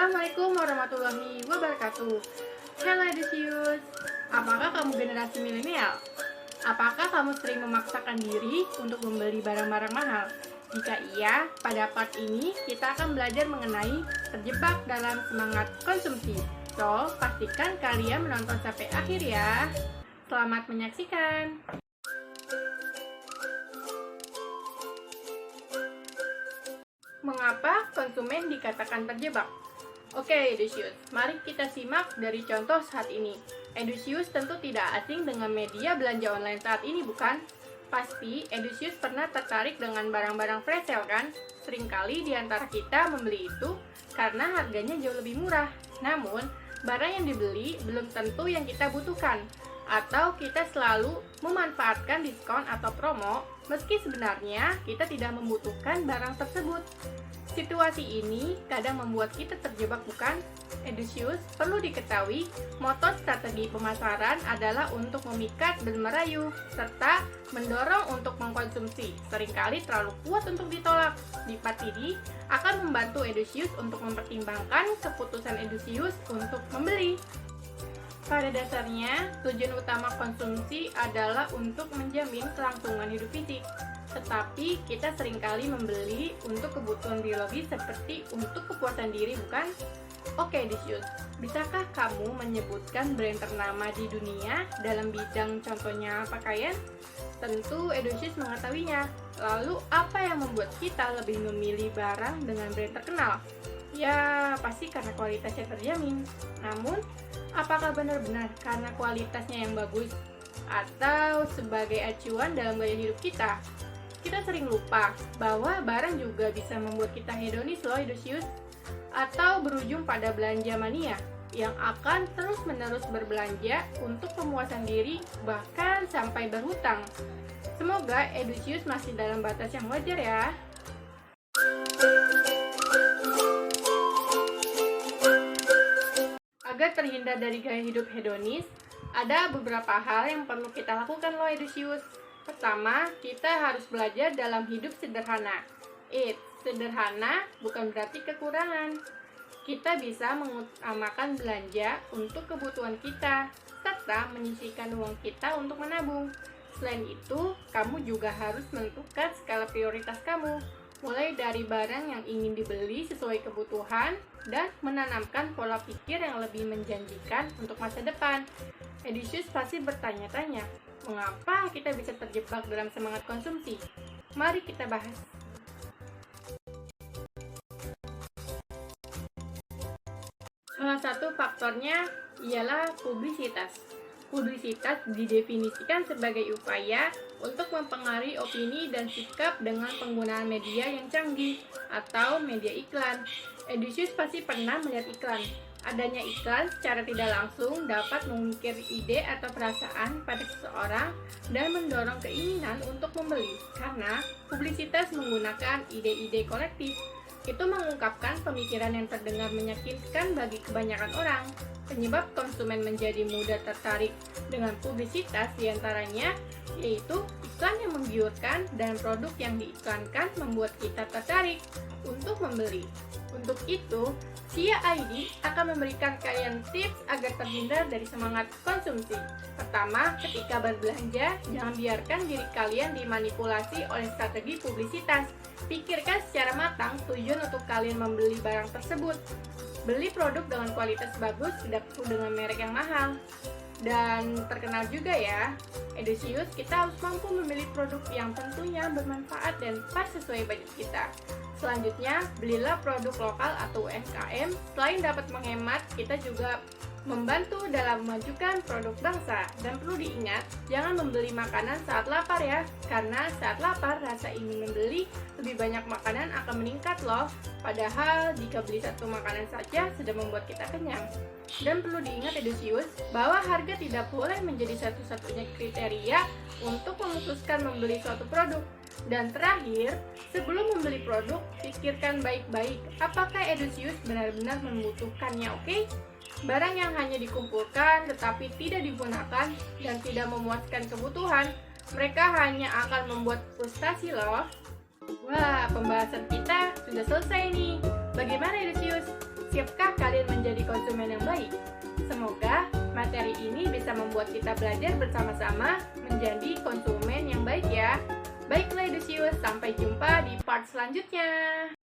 Assalamualaikum warahmatullahi wabarakatuh. Hello Edusius, apakah kamu generasi milenial? Apakah kamu sering memaksakan diri untuk membeli barang-barang mahal? Jika iya, pada part ini kita akan belajar mengenai terjebak dalam semangat konsumsi. So, pastikan kalian menonton sampai akhir ya. Selamat menyaksikan. Mengapa konsumen dikatakan terjebak? Oke, Edusius, mari kita simak dari contoh saat ini. Edusius tentu tidak asing dengan media belanja online saat ini, bukan? Pasti Edusius pernah tertarik dengan barang-barang flash sale, kan? Seringkali di antara kita membeli itu karena harganya jauh lebih murah. Namun, barang yang dibeli belum tentu yang kita butuhkan. Atau kita selalu memanfaatkan diskon atau promo, meski sebenarnya kita tidak membutuhkan barang tersebut. Situasi ini kadang membuat kita terjebak, bukan? Edusius, perlu diketahui, moto strategi pemasaran adalah untuk memikat dan merayu, serta mendorong untuk mengkonsumsi, seringkali terlalu kuat untuk ditolak. Di part ini akan membantu Edusius untuk mempertimbangkan keputusan Edusius untuk membeli. Pada dasarnya, tujuan utama konsumsi adalah untuk menjamin kelangsungan hidup fisik. Tetapi kita seringkali membeli untuk kebutuhan biologis seperti untuk kepuasan diri, bukan? Oke, Edusius, bisakah kamu menyebutkan brand ternama di dunia dalam bidang contohnya pakaian? Tentu Edusius mengetahuinya. Lalu apa yang membuat kita lebih memilih barang dengan brand terkenal? Ya, pasti karena kualitasnya terjamin. Namun, apakah benar-benar karena kualitasnya yang bagus? Atau sebagai acuan dalam gaya hidup kita? Kita sering lupa bahwa barang juga bisa membuat kita hedonis loh, Edusius. Atau berujung pada belanja mania yang akan terus-menerus berbelanja untuk pemuasan diri, bahkan sampai berhutang. Semoga Edusius masih dalam batas yang wajar ya. Agar terhindar dari gaya hidup hedonis, ada beberapa hal yang perlu kita lakukan loh, Edusius. Pertama, kita harus belajar dalam hidup sederhana. Sederhana bukan berarti kekurangan. Kita bisa mengutamakan belanja untuk kebutuhan kita, serta menyisihkan uang kita untuk menabung. Selain itu, kamu juga harus menentukan skala prioritas kamu, mulai dari barang yang ingin dibeli sesuai kebutuhan dan menanamkan pola pikir yang lebih menjanjikan untuk masa depan. Edusius pasti bertanya-tanya, mengapa kita bisa terjebak dalam semangat konsumsi? Mari kita bahas. Salah satu faktornya ialah publisitas. Publisitas didefinisikan sebagai upaya untuk mempengaruhi opini dan sikap dengan penggunaan media yang canggih atau media iklan. Edusius pasti pernah melihat iklan. Adanya iklan secara tidak langsung dapat mengukir ide atau perasaan pada seseorang dan mendorong keinginan untuk membeli karena publisitas menggunakan ide-ide kolektif. Itu mengungkapkan pemikiran yang terdengar meyakinkan bagi kebanyakan orang. Penyebab konsumen menjadi mudah tertarik dengan publisitas diantaranya yaitu iklan yang menggiurkan dan produk yang diiklankan membuat kita tertarik untuk membeli. Untuk itu, Cia ID akan memberikan kalian tips agar terhindar dari semangat konsumsi. Pertama, ketika berbelanja, jangan biarkan diri kalian dimanipulasi oleh strategi publisitas. Pikirkan secara matang tujuan untuk kalian membeli barang tersebut. Beli produk dengan kualitas bagus, tidak perlu dengan merek yang mahal. Dan terkenal juga ya, Edusius, kita harus mampu memilih produk yang tentunya bermanfaat dan pas sesuai budget kita. Selanjutnya, belilah produk lokal atau UMKM. Selain dapat menghemat, kita juga membantu dalam memajukan produk bangsa. Dan perlu diingat, jangan membeli makanan saat lapar ya, karena saat lapar rasa ingin membeli lebih banyak makanan akan meningkat loh. Padahal jika beli satu makanan saja sudah membuat kita kenyang. Dan perlu diingat Edusius, bahwa harga tidak boleh menjadi satu-satunya kriteria untuk memutuskan membeli suatu produk. Dan terakhir, sebelum membeli produk, pikirkan baik-baik apakah Edusius benar-benar membutuhkannya, oke? Barang yang hanya dikumpulkan tetapi tidak digunakan dan tidak memuaskan kebutuhan, mereka hanya akan membuat frustasi loh. Wah, pembahasan kita sudah selesai nih. Bagaimana Edusius? Siapkah kalian menjadi konsumen yang baik? Semoga materi ini bisa membuat kita belajar bersama-sama menjadi konsumen yang baik ya. Baiklah Edusius, sampai jumpa di part selanjutnya.